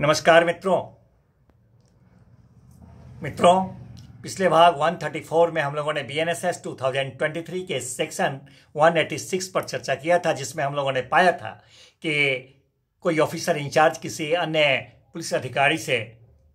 नमस्कार मित्रों पिछले भाग 134 में हम लोगों ने BNSS 2023 के सेक्शन 186 पर चर्चा किया था, जिसमें हम लोगों ने पाया था कि कोई ऑफिसर इंचार्ज किसी अन्य पुलिस अधिकारी से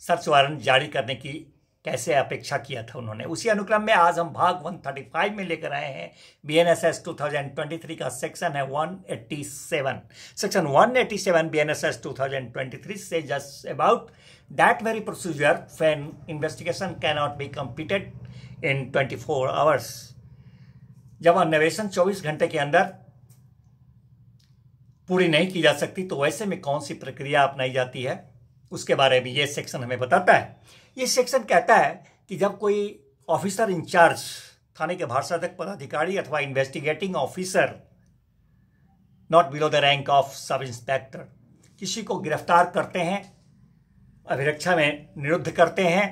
सर्च वारंट जारी करने की कैसे अपेक्षा किया था उन्होंने। उसी अनुक्रम में आज हम भाग 135 में लेकर आए हैं। BNSS 2023 का सेक्शन है 187। सेक्शन 187 BNSS 2023 से just about that very procedure when investigation cannot be completed in 24 hours। जब अन्वेषण 24 घंटे के अंदर पूरी नहीं की जा सकती तो वैसे में कौन सी प्रक्रिया अपनाई जाती है, उसके बारे में ये सेक्शन हमें बताता है। ये सेक्शन कहता है कि जब कोई ऑफिसर इंचार्ज, थाने के भारसाधक पदाधिकारी अथवा investigating officer not below the rank of sub inspector किसी को गिरफ्तार करते हैं, अभिरक्षा में निरुद्ध करते हैं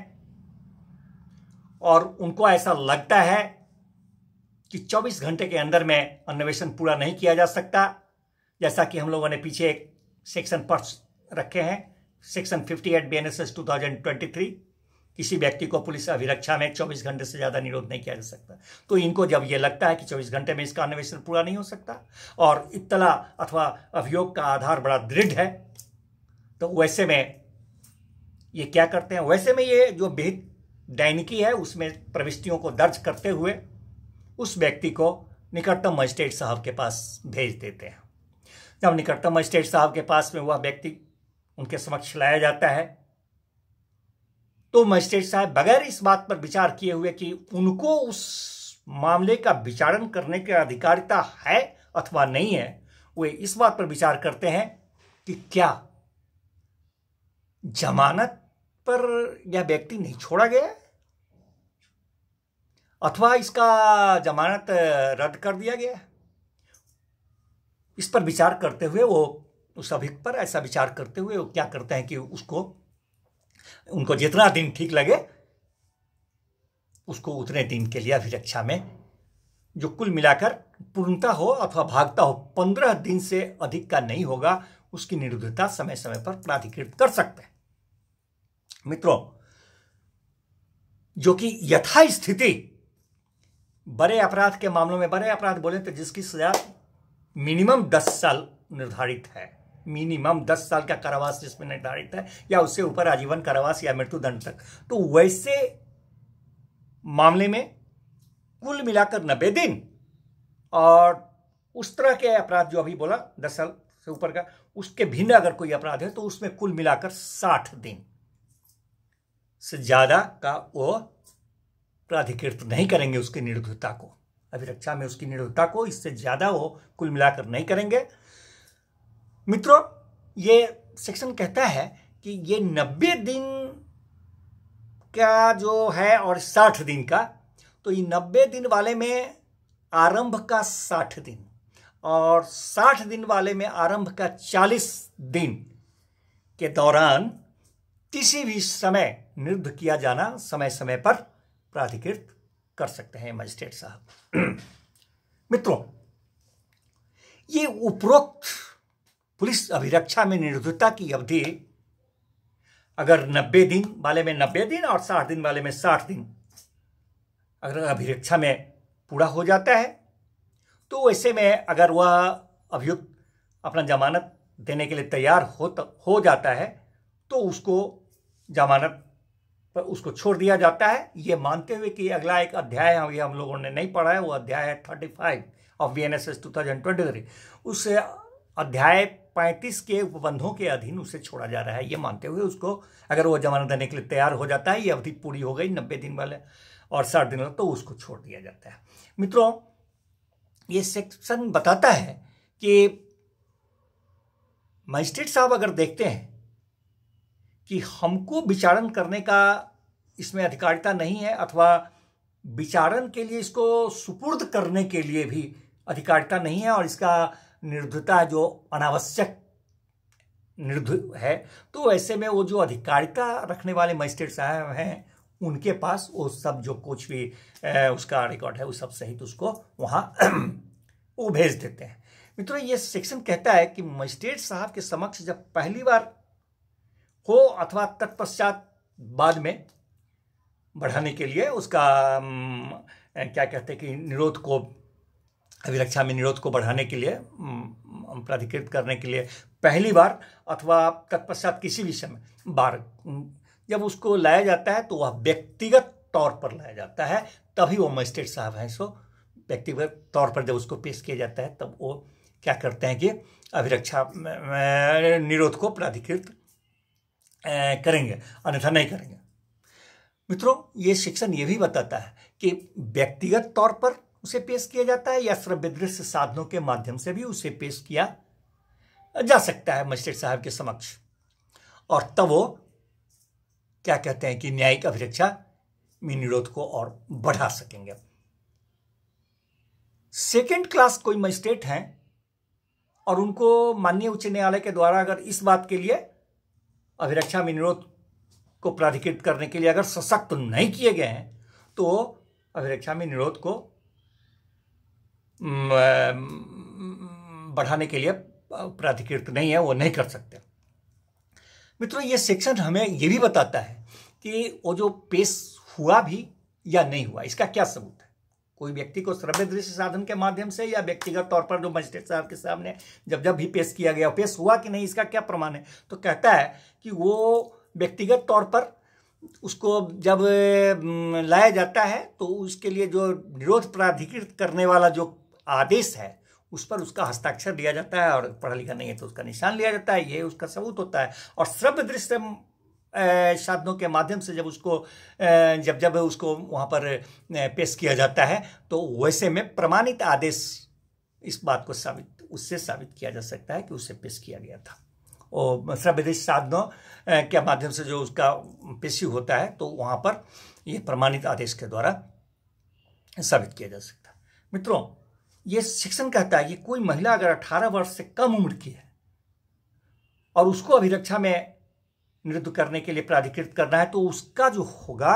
और उनको ऐसा लगता है कि 24 घंटे के अंदर में अन्वेषण पूरा नहीं किया जा सकता, जैसा कि हम लोगों ने पीछे एक सेक्शन पढ़ रखे हैं, सेक्शन 58 BNSS 2023। किसी व्यक्ति को पुलिस अभिरक्षा में 24 घंटे से ज्यादा निरोध नहीं किया जा सकता। तो इनको जब ये लगता है कि 24 घंटे में इसका अन्वेषण पूरा नहीं हो सकता और इत्तला अथवा अभियोग का आधार बड़ा दृढ़ है, तो वैसे में ये क्या करते हैं, वैसे में ये जो विहित दैनिकी है उसमें प्रविष्टियों को दर्ज करते हुए उस व्यक्ति को निकटतम मजिस्ट्रेट साहब के पास भेज देते हैं। जब निकटतम मजिस्ट्रेट साहब के पास में वह व्यक्ति उनके समक्ष लाया जाता है तो मजिस्ट्रेट साहब बगैर इस बात पर विचार किए हुए कि उनको उस मामले का विचारण करने की अधिकारिता है अथवा नहीं है, वे इस बात पर विचार करते हैं कि क्या जमानत पर यह व्यक्ति नहीं छोड़ा गया अथवा इसका जमानत रद्द कर दिया गया। इस पर विचार करते हुए वो उस अभियुक्त पर ऐसा विचार करते हुए वो क्या करते हैं कि उनको जितना दिन ठीक लगे उसको उतने दिन के लिए अभिरक्षा में, जो कुल मिलाकर पूर्णता हो अथवा भागता हो 15 दिन से अधिक का नहीं होगा, उसकी निरुद्धता समय समय पर प्राधिकृत कर सकते हैं। मित्रों, जो कि यथास्थिति बड़े अपराध के मामलों में, बड़े अपराध बोले तो जिसकी सजा मिनिमम 10 साल निर्धारित है, मिनिमम 10 साल का कारावास जिसमें निर्धारित है या उससे ऊपर आजीवन कारावास या मृत्युदंड तक, तो वैसे मामले में कुल मिलाकर 90 दिन और उस तरह के अपराध जो अभी बोला 10 साल से ऊपर का, उसके भिन्न अगर कोई अपराध है तो उसमें कुल मिलाकर 60 दिन से ज्यादा का वो प्राधिकृत नहीं करेंगे उसकी निरुद्धता को, अभिरक्षा में उसकी निरुद्धता को इससे ज्यादा वो कुल मिलाकर नहीं करेंगे। मित्रों, ये सेक्शन कहता है कि ये 90 दिन का जो है और 60 दिन का, तो ये 90 दिन वाले में आरंभ का 60 दिन और 60 दिन वाले में आरंभ का 40 दिन के दौरान किसी भी समय निरुद्ध किया जाना समय समय पर प्राधिकृत कर सकते हैं मजिस्ट्रेट साहब। मित्रों, ये उपरोक्त पुलिस अभिरक्षा में निरुद्धता की अवधि अगर 90 दिन वाले में 90 दिन और 60 दिन वाले में 60 दिन अगर अभिरक्षा में पूरा हो जाता है तो वैसे में अगर वह अभियुक्त अपना जमानत देने के लिए तैयार हो जाता है तो उसको जमानत पर उसको छोड़ दिया जाता है, ये मानते हुए कि अगला एक अध्याय हम लोगों ने नहीं पढ़ा है, वो अध्याय है 35 ऑफ BNSS 2023। उस अध्याय 35 के उपबंधों के अधीन उसे छोड़ा जा रहा है, ये मानते हुए उसको अगर वो जमानत देने के लिए तैयार हो जाता है, ये अवधि पूरी हो गई 90 दिन वाले और 60 दिन वाले, तो उसको छोड़ दिया जाता है। मित्रों, ये सेक्शन बताता है कि मजिस्ट्रेट साहब अगर देखते हैं कि हमको विचारण करने का इसमें अधिकारिता नहीं है अथवा विचारण के लिए इसको सुपुर्द करने के लिए भी अधिकारिता नहीं है और इसका निरुद्धता जो अनावश्यक निरुद्ध है, तो ऐसे में वो जो अधिकारिता रखने वाले मजिस्ट्रेट साहब हैं उनके पास वो सब जो कुछ भी उसका रिकॉर्ड है वो सब सहित उसको वहाँ वो भेज देते हैं। मित्रों, ये सेक्शन कहता है कि मजिस्ट्रेट साहब के समक्ष जब पहली बार हो अथवा तत्पश्चात बाद में बढ़ाने के लिए उसका क्या कहते हैं कि निरोध को, अभिरक्षा में निरोध को बढ़ाने के लिए, प्राधिकृत करने के लिए पहली बार अथवा तत्पश्चात किसी भी समय बार जब उसको लाया जाता है तो वह व्यक्तिगत तौर पर लाया जाता है, तभी वो मजिस्ट्रेट साहब हैं सो व्यक्तिगत तौर पर जब उसको पेश किया जाता है तब वो क्या करते हैं कि अभिरक्षा निरोध को प्राधिकृत करेंगे, अन्यथा नहीं करेंगे। मित्रों, ये सेक्शन ये भी बताता है कि व्यक्तिगत तौर पर उसे पेश किया जाता है या श्रव्य दृश्य साधनों के माध्यम से भी उसे पेश किया जा सकता है मजिस्ट्रेट साहब के समक्ष, और तब वो क्या कहते हैं कि न्यायिक अभिरक्षा में निरोध को और बढ़ा सकेंगे। सेकेंड क्लास कोई मजिस्ट्रेट हैं और उनको माननीय उच्च न्यायालय के द्वारा अगर इस बात के लिए अभिरक्षा में निरोध को प्राधिकृत करने के लिए अगर सशक्त नहीं किए गए हैं तो अभिरक्षा में निरोध को बढ़ाने के लिए प्राधिकृत नहीं है, वो नहीं कर सकते। मित्रों, ये सेक्शन हमें ये भी बताता है कि वो जो पेश हुआ भी या नहीं हुआ, इसका क्या सबूत है। कोई व्यक्ति को श्रव्य दृश्य साधन के माध्यम से या व्यक्तिगत तौर पर जो मजिस्ट्रेट साहब के सामने जब भी पेश किया गया, पेश हुआ कि नहीं, इसका क्या प्रमाण है। तो कहता है कि वो व्यक्तिगत तौर पर उसको जब लाया जाता है तो उसके लिए जो निरोध प्राधिकृत करने वाला जो आदेश है उस पर उसका हस्ताक्षर लिया जाता है, और पढ़ा लिखा नहीं है तो उसका निशान लिया जाता है, ये उसका सबूत होता है। और श्रव्य दृश्य साधनों के माध्यम से जब उसको जब उसको वहाँ पर पेश किया जाता है तो वैसे में प्रमाणित आदेश इस बात को उससे साबित किया जा सकता है कि उसे पेश किया गया था। और श्रव्य दृश्य साधनों के माध्यम से जो उसका पेशी होता है तो वहाँ पर ये प्रमाणित आदेश के द्वारा साबित किया जा सकता है। मित्रों, ये सेक्शन कहता है कि कोई महिला अगर 18 वर्ष से कम उम्र की है और उसको अभिरक्षा में निरुद्ध करने के लिए प्राधिकृत करना है तो उसका जो होगा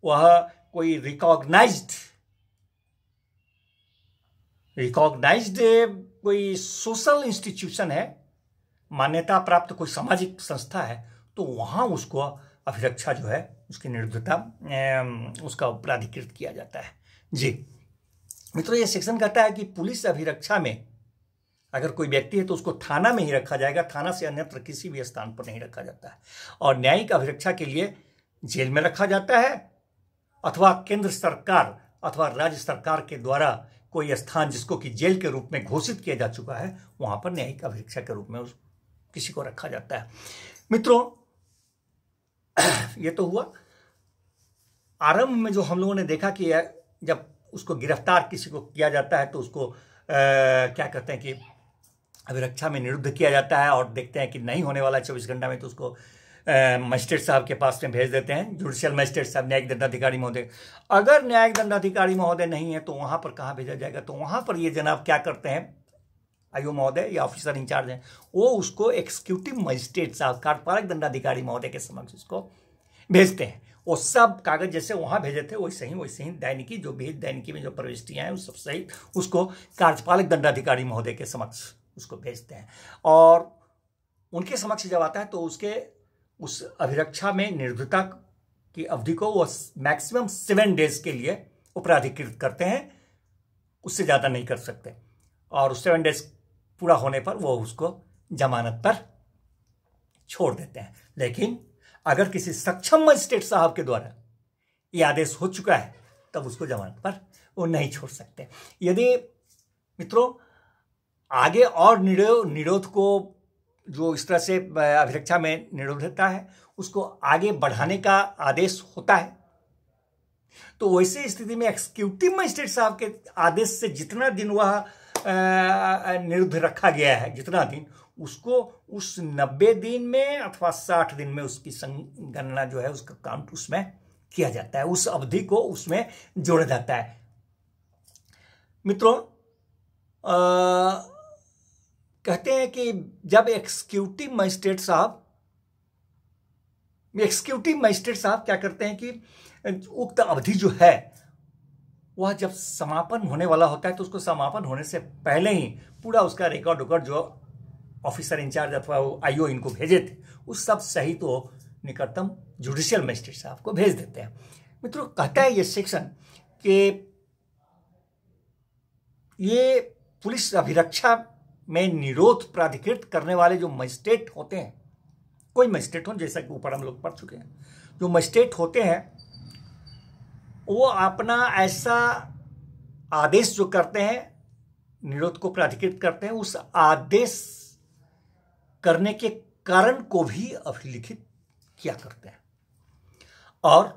वह कोई रिकॉग्नाइज्ड कोई सोशल इंस्टीट्यूशन है, मान्यता प्राप्त कोई सामाजिक संस्था है, तो वहां उसको अभिरक्षा जो है उसकी निरुद्धता उसका प्राधिकृत किया जाता है। जी मित्रों, ये सेक्शन कहता है कि पुलिस अभिरक्षा में अगर कोई व्यक्ति है तो उसको थाना में ही रखा जाएगा, थाना से अन्यत्र किसी भी स्थान पर नहीं रखा जाता है। और न्यायिक अभिरक्षा के लिए जेल में रखा जाता है अथवा केंद्र सरकार अथवा राज्य सरकार के द्वारा कोई स्थान जिसको कि जेल के रूप में घोषित किया जा चुका है वहां पर न्यायिक अभिरक्षा के रूप में किसी को रखा जाता है। मित्रों, ये तो हुआ आरंभ में जो हम लोगों ने देखा कि जब उसको गिरफ्तार किसी को किया जाता है तो उसको क्या कहते हैं कि अभिरक्षा में निरुद्ध किया जाता है, और देखते हैं कि नहीं होने वाला 24 घंटा में तो उसको मजिस्ट्रेट साहब के पास में भेज देते हैं, जुडिशियल मजिस्ट्रेट साहब, न्यायिक दंडाधिकारी महोदय। अगर न्यायिक दंडाधिकारी महोदय नहीं है तो वहां पर कहाँ भेजा जाएगा, तो वहां पर ये जनाब क्या करते हैं, आईओ महोदय या ऑफिसर इंचार्ज हैं, वो उसको एक्सिक्यूटिव मजिस्ट्रेट साहब, कार्यपालक दंडाधिकारी महोदय के समक्ष उसको भेजते हैं। वो सब कागज जैसे वहां भेजे थे वैसे ही दैनिकी जो भी दैनिकी में जो प्रविष्टियां हैं उस सब सहित उसको कार्यपालक दंडाधिकारी महोदय के समक्ष उसको भेजते हैं, और उनके समक्ष जब आता है तो उसके उस अभिरक्षा में निर्दोषता की अवधि को वो मैक्सिमम 7 डेज के लिए प्राधिकृत करते हैं, उससे ज़्यादा नहीं कर सकते। और 7 डेज पूरा होने पर वो उसको जमानत पर छोड़ देते हैं। लेकिन अगर किसी सक्षम मजिस्ट्रेट साहब के द्वारा ये आदेश हो चुका है तब उसको जमानत पर वो नहीं छोड़ सकते। यदि मित्रों आगे और निरोध को जो इस तरह से अभिरक्षा में निरोधता है उसको आगे बढ़ाने का आदेश होता है तो वैसे स्थिति में एक्सिक्यूटिव मजिस्ट्रेट साहब के आदेश से जितना दिन वह निरुद्ध रखा गया है, जितना दिन, उसको उस 90 दिन में अथवा 60 दिन में उसकी गणना जो है उसका काउंट उसमें किया जाता है, उस अवधि को उसमें जोड़ा जाता है। मित्रों कहते हैं कि जब एक्सिक्यूटिव मजिस्ट्रेट साहब क्या करते हैं कि उक्त अवधि जो है वह जब समापन होने वाला होता है तो उसको समापन होने से पहले ही पूरा उसका रिकॉर्ड जो ऑफिसर इंचार्ज अथवा आईओ इनको भेजे थे, उस सब सही तो निकटतम जुडिशियल मजिस्ट्रेट साहब को भेज देते हैं। मित्रों, कहता है ये सेक्शन कि ये पुलिस अभिरक्षा में निरोध प्राधिकृत करने वाले जो मजिस्ट्रेट होते हैं, कोई मजिस्ट्रेट हो, जैसा कि ऊपर हम लोग पढ़ चुके हैं, जो मजिस्ट्रेट होते हैं वो अपना ऐसा आदेश जो करते हैं, निरोध को प्राधिकृत करते हैं, उस आदेश करने के कारण को भी अभिलिखित किया करते हैं। और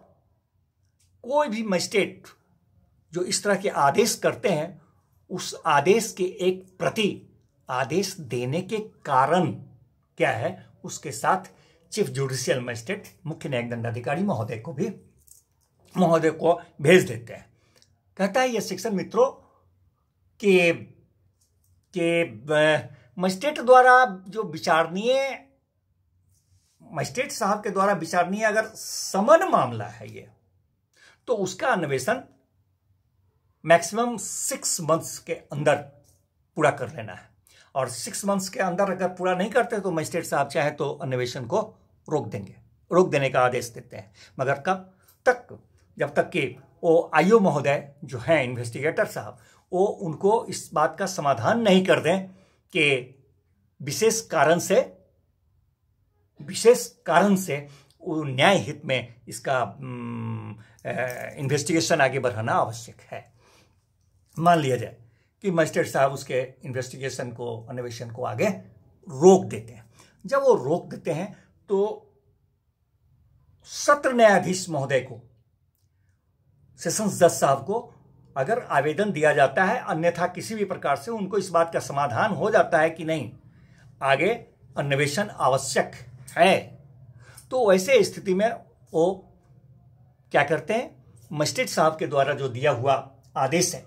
कोई भी मजिस्ट्रेट जो इस तरह के आदेश करते हैं, उस आदेश के एक प्रति आदेश देने के कारण क्या है, उसके साथ चीफ जुडिशियल मजिस्ट्रेट, मुख्य न्यायिक दंडाधिकारी महोदय को भेज देते हैं। कहता है यह सेक्शन मित्रों कि मजिस्ट्रेट द्वारा जो विचारणीय, मजिस्ट्रेट साहब के द्वारा विचारणीय अगर समन मामला है ये, तो उसका अन्वेषण मैक्सिमम 6 मंथ्स के अंदर पूरा कर लेना है। और 6 मंथ्स के अंदर अगर पूरा नहीं करते तो मजिस्ट्रेट साहब चाहे तो अन्वेषण को रोक देने का आदेश देते हैं। मगर कब तक? जब तक कि वो आईओ महोदय जो हैं, इन्वेस्टिगेटर साहब, वो उनको इस बात का समाधान नहीं कर दें कि विशेष कारण से वो न्याय हित में इसका इन्वेस्टिगेशन आगे बढ़ाना आवश्यक है। मान लिया जाए कि मजिस्ट्रेट साहब उसके इन्वेस्टिगेशन को, अन्वेषण को आगे रोक देते हैं। जब वो रोक देते हैं तो सत्र न्यायाधीश महोदय को, सेशंस जज साहब को अगर आवेदन दिया जाता है, अन्यथा किसी भी प्रकार से उनको इस बात का समाधान हो जाता है कि नहीं, आगे अन्वेषण आवश्यक है, तो वैसे स्थिति में वो क्या करते हैं, मजिस्ट्रेट साहब के द्वारा जो दिया हुआ आदेश है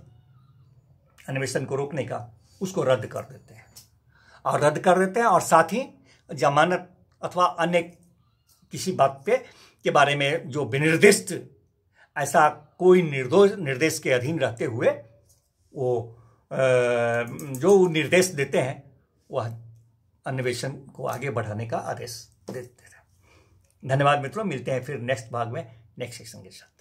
अन्वेषण को रोकने का, उसको रद्द कर देते हैं। और साथ ही जमानत अथवा अन्य किसी बात के बारे में जो विनिर्दिष्ट ऐसा कोई निर्देश के अधीन रहते हुए वो जो निर्देश देते हैं, वह अन्वेषण को आगे बढ़ाने का आदेश देते हैं। धन्यवाद मित्रों, मिलते हैं फिर नेक्स्ट भाग में नेक्स्ट सेक्शन के साथ।